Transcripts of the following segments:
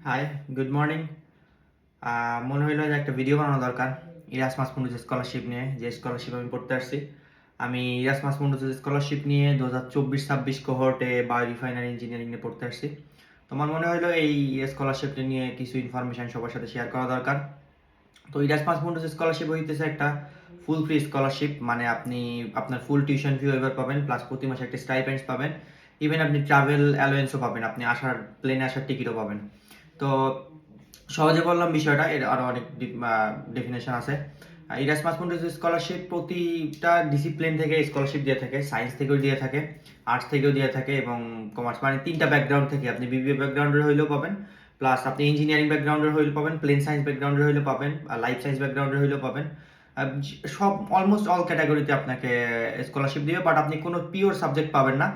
High, good morning. মনে হইলো যে একটা ভিডিও বানানো দরকার ইরাসমাস মুন্ডুজ স্কলারশিপ নিয়ে, যে স্কলারশিপ আমি পড়তে আসছি। আমি ইরাসমাস মুন্ডুজ স্কলারশিপ নিয়ে 2024-26 কোহর্টে বায়ো রিফাইনারি ইঞ্জিনিয়ারিং নিয়ে পড়তে আসছি। তোমার মনে হইলো এই স্কলারশিপটা নিয়ে কিছু ইনফরমেশন সবার সাথে শেয়ার করা দরকার। তো ইরাসমাস মুন্ডুজ স্কলারশিপ হইতেছে একটা ফুল ফ্রি স্কলারশিপ, মানে আপনি আপনার ফুল টিউশন ফি ওয়েভার পাবেন, প্লাস প্রতি মাসে একটা স্টাইপেন্ডস পাবেন, ইভেন আপনি ট্রাভেল অ্যালোয়েন্সও পাবেন, আপনি প্লেনে আসার টিকিটও পাবেন। তো সহজে বললাম বিষয়টা, এর আরও অনেক ডেফিনেশন আছে। ইরাসমাস মুন্ডাস স্কলারশিপ প্রতিটা ডিসিপ্লিন থেকে স্কলারশিপ দিয়ে থাকে, সায়েন্স থেকেও দিয়ে থাকে, আর্টস থেকেও দিয়ে থাকে এবং কমার্স, মানে তিনটা ব্যাকগ্রাউন্ড থেকে আপনি বিবিএ ব্যাকগ্রাউন্ডের হইলেও পাবেন, প্লাস আপনি ইঞ্জিনিয়ারিং ব্যাকগ্রাউন্ডের হইলেও পাবেন, প্লেন সায়েন্স ব্যাকগ্রাউন্ডের হইলেও পাবেন, লাইফ সায়েন্স ব্যাকগ্রাউন্ডের হইলেও পাবেন। সব অলমোস্ট অল ক্যাটাগরিতে আপনাকে স্কলারশিপ দিবে, বাট আপনি কোনো পিওর সাবজেক্ট পাবেন না,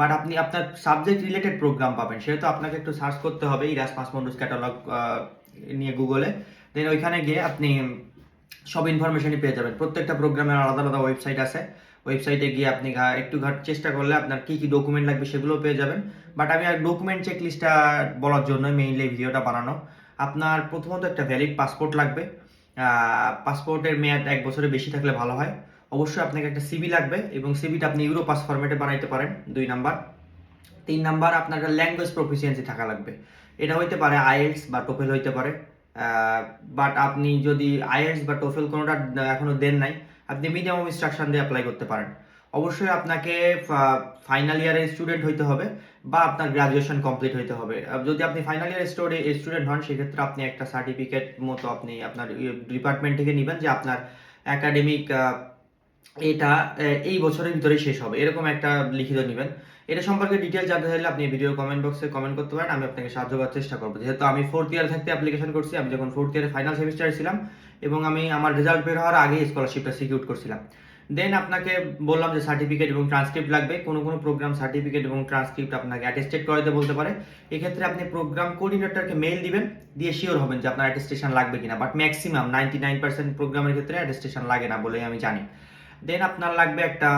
বাট আপনি আপনার সাবজেক্ট রিলেটেড প্রোগ্রাম পাবেন। সেহেতু আপনাকে একটু সার্চ করতে হবে ইরাসমাস মুন্ডাস ক্যাটালগ নিয়ে গুগলে, দেন ওইখানে গিয়ে আপনি সব ইনফরমেশনই পেয়ে যাবেন। প্রত্যেকটা প্রোগ্রামের আলাদা আলাদা ওয়েবসাইট আছে, ওয়েবসাইটে গিয়ে আপনি একটু চেষ্টা করলে আপনার কী কী ডকুমেন্ট লাগবে সেগুলো পেয়ে যাবেন। বাট আমি আর ডকুমেন্ট চেকলিস্টটা বলার জন্য মেইনলি ভিডিওটা বানানো। আপনার প্রথমত একটা ভ্যালিড পাসপোর্ট লাগবে, পাসপোর্টের মেয়াদ 1 বছরের বেশি থাকলে ভালো হয়। অবশ্যই আপনাকে একটা সিভি লাগবে এবং সিভিটা আপনি ইউরোপাস ফরম্যাটে বানাইতে পারেন, 2 নাম্বার। 3 নাম্বার আপনার একটা ল্যাঙ্গুয়েজ প্রফিসিয়েন্সি থাকা লাগবে, এটা হইতে পারে আইএলটিএস বা টোফেল হইতে পারে। বাট আপনি যদি আইএলটিএস বা টোফেল কোনোটা এখনো দেন নাই, আপনি মিনিমাম ইনস্ট্রাকশন দিয়ে অ্যাপ্লাই করতে পারেন। অবশ্যই আপনাকে ফাইনাল ইয়ারের স্টুডেন্ট হইতে হবে বা আপনার গ্রাজুয়েশন কমপ্লিট হইতে হবে। যদি আপনি ফাইনাল ইয়ারের স্টুডেন্ট হন, সেক্ষেত্রে আপনি একটা সার্টিফিকেট মতো আপনি আপনার ডিপার্টমেন্ট থেকে নেবেন যে আপনার একাডেমিক এটা এই বছরের ভিতরেই শেষ হবে, এরকম একটা লিখিত নেবেন। এটা সম্পর্কে ডিটেলস জানতে চাইলে আপনি ভিডিও কমেন্ট বক্সে কমেন্ট করতে পারেন, আমি আপনাকে সাহায্য করার চেষ্টা করবো। যেহেতু আমি 4th ইয়ার থাকতে অ্যাপ্লিকেশন করছি, আমি যখন 4th ইয়ারের ফাইনাল সেমিস্টারে ছিলাম এবং আমি আমার রেজাল্ট বের হওয়ার আগেই স্কলারশিপটা সিকিউর করছিলাম। দেন আপনাকে বললাম যে সার্টিফিকেট এবং ট্রান্সক্রিপ্ট লাগবে। কোনো কোনো প্রোগ্রাম সার্টিফিকেট এবং ট্রান্সক্রিপ্ট আপনাকে অ্যাটেস্টেড করাতে বলতে পারে। এক্ষেত্রে আপনি প্রোগ্রাম কোঅর্ডিনেটরকে মেইল দিবেন, দিয়ে শিওর হবেন যে আপনার অ্যাটেস্টেশন লাগবে কিনা। বাট ম্যাক্সিমাম 99% প্রোগ্রামের ক্ষেত্রে অ্যাটেস্টেশন লাগে না বলেই আমি জানি। দেন আপনার লাগবে একটা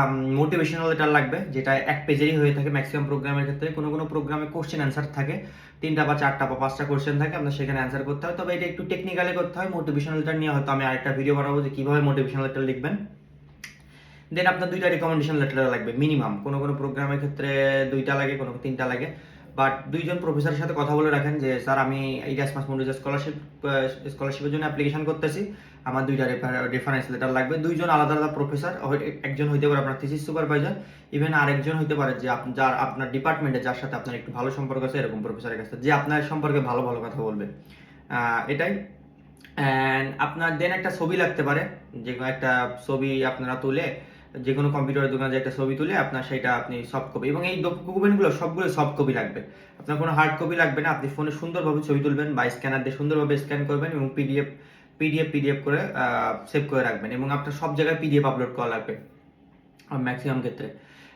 মোটিভেশনাল লেটার লাগবে, যেটা 1 পেজেরই হয়ে থাকে ম্যাক্সিমাম প্রোগ্রামের ক্ষেত্রে। কোনো কোনো প্রোগ্রামে কোশ্চেন অ্যান্সার থাকে, 3টা বা 4টা বা 5টা কোশ্চেন থাকে, আপনার সেখানে অ্যান্সার করতে হয়। তবে এটা একটু টেকনিক্যালি করতে হয়। মোটিভেশনাল লেটার নিয়ে হয়তো আমি আরেকটা ভিডিও বানাবো যে কীভাবে মোটিভেশনাল লেটার লিখবেন। দেন আপনার 2টা রিকমেন্ডেশন লেটার লাগবে মিনিমাম। কোনো কোনো প্রোগ্রামের ক্ষেত্রে 2টা লাগে, কোনো 3টা লাগে। বাট 2জন প্রফেসরের সাথে কথা বলে রাখেন যে স্যার আমি ইরাসমাস মুন্ডাস স্কলারশিপের জন্য অ্যাপ্লিকেশন করতেছি, আমার 2টা রেফারেন্স লেটার লাগবে। 2জন আলাদা আলাদা প্রফেসর, একজন হইতে পারে আপনার থিসিস সুপারভাইজার, ইভেন আরেকজন হইতে পারে যে যার আপনার ডিপার্টমেন্টে যার সাথে আপনার একটু ভালো সম্পর্ক আছে, এরকম প্রফেসরের কাছে যে আপনার সম্পর্কে ভালো ভালো কথা বলবে। এটাই। অ্যান্ড আপনার দেন একটা ছবি লাগতে পারে, যে কোনো একটা ছবি আপনারা তুলে, যে কোনো কম্পিউটারের দোকানে যে একটা ছবি তুলে আপনার সেটা আপনি সফট কপি, এবং এই ডকুমেন্টগুলো সবগুলো সফট কপি লাগবে, আপনার কোনো হার্ড কপি লাগবে না। আপনি ফোনে সুন্দরভাবে ছবি তুলবেন বা স্ক্যানার দিয়ে সুন্দরভাবে স্ক্যান করবেন এবং পিডিএফ করে সেভ করে রাখবেন, এবং আপনার সব জায়গায় পিডিএফ আপলোড করা লাগবে ম্যাক্সিমাম ক্ষেত্রে।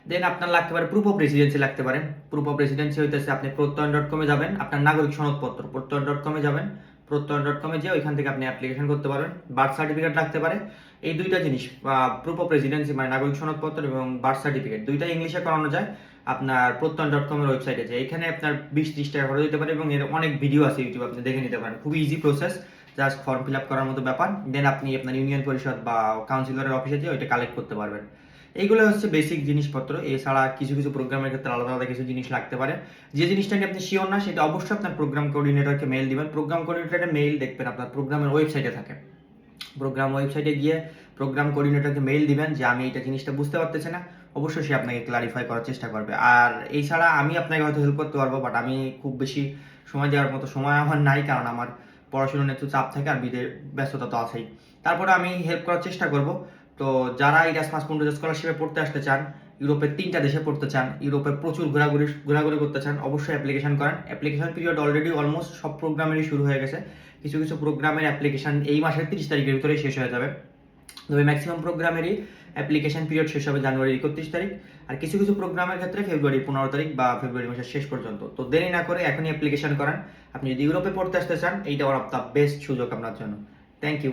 দেন আপনার লাগতে পারে প্রুফ অফ রেসিডেন্সি লাগতে পারে। প্রুফ অফ রেসিডেন্সি হইতেছে আপনি প্রত্যয়ন.com-এ যাবেন, আপনার নাগরিক সনদপত্র প্রত্যয়ন.com-এ যাবেন, প্রত্যয়ন.com-এ যেয়ে ওইখান থেকে আপনি অ্যাপ্লিকেশন করতে পারবেন। বার্থ সার্টিফিকেট লাগতে পারে। এই 2টা জিনিস, প্রুফ অফ রেসিডেন্সি মানে নাগরিক সনদপত্র এবং বার্থ সার্টিফিকেট, 2টাই ইংলিশে করানো যায় আপনার প্রত্যয়ন.com-এর ওয়েবসাইটে যে। এখানে আপনার 20-30 টাকা খরচ দিতে পারে এবং এর অনেক ভিডিও আছে ইউটিউব, আপনি দেখে নিতে পারেন। খুবই easy process, just form fill up করার মতো ব্যাপার। দেন আপনি আপনার ইউনিয়ন পরিষদ বা কাউন্সিলরের অফিসে যেয়ে ওইটা কালেক্ট করতে পারবেন। এইগুলো হচ্ছে বেসিক জিনিসপত্র। এছাড়া কিছু কিছু প্রোগ্রামের ক্ষেত্রে আলাদা আলাদা কিছু জিনিস লাগতে পারে। যে জিনিসটা নিয়ে আপনি শিওর না, সেটা অবশ্যই আপনার প্রোগ্রাম কোঅর্ডিনেটরকে মেইল দিবেন। প্রোগ্রাম কোঅর্ডিনেটরের মেইল দেখবেন আপনার প্রোগ্রামের ওয়েবসাইটে থাকে। প্রোগ্রাম ওয়েবসাইটে গিয়ে প্রোগ্রাম কোঅর্ডিনেটরকে মেইল দিবেন যে আমি এইটা জিনিসটা বুঝতে পারতেছি না, অবশ্যই সে আপনাকে ক্লারিফাই করার চেষ্টা করবে। আর এছাড়া আমি আপনাকে হয়তো হেল্প করতে পারবো, বাট আমি খুব বেশি সময় দেওয়ার মতো সময় আমার নাই, কারণ আমার পড়াশোনার একটু চাপ থাকে আর ব্যস্ততা তো আছেই। তারপরে আমি হেল্প করার চেষ্টা করব। তো যারা ইরাসমাস মুন্ডাস স্কলারশিপে পড়তে আসতে চান, ইউরোপের 3টা দেশে পড়তে চান, ইউরোপে প্রচুর ঘোরাঘুরি করতে চান, অবশ্যই অ্যাপ্লিকেশন করেন। অ্যাপ্লিকেশন পিরিয়ড অলরেডি অলমোস্ট সব প্রোগ্রামেরই শুরু হয়ে গেছে। কিছু কিছু প্রোগ্রামের অ্যাপ্লিকেশন এই মাসের 30 তারিখের ভিতরেই শেষ হয়ে যাবে, তবে ম্যাক্সিমাম প্রোগ্রামেরই অ্যাপ্লিকেশন পিরিয়ড শেষ হবে জানুয়ারির 31 তারিখ। আর কিছু কিছু প্রোগ্রামের ক্ষেত্রে ফেব্রুয়ারি 15 তারিখ বা ফেব্রুয়ারি মাসের শেষ পর্যন্ত। তো দেরি না করে এখনই অ্যাপ্লিকেশন করেন। আপনি যদি ইউরোপে পড়তে আসতে চান, এইটা ওয়ান অফ দ্য বেস্ট সুযোগ আপনার জন্য। Thank you.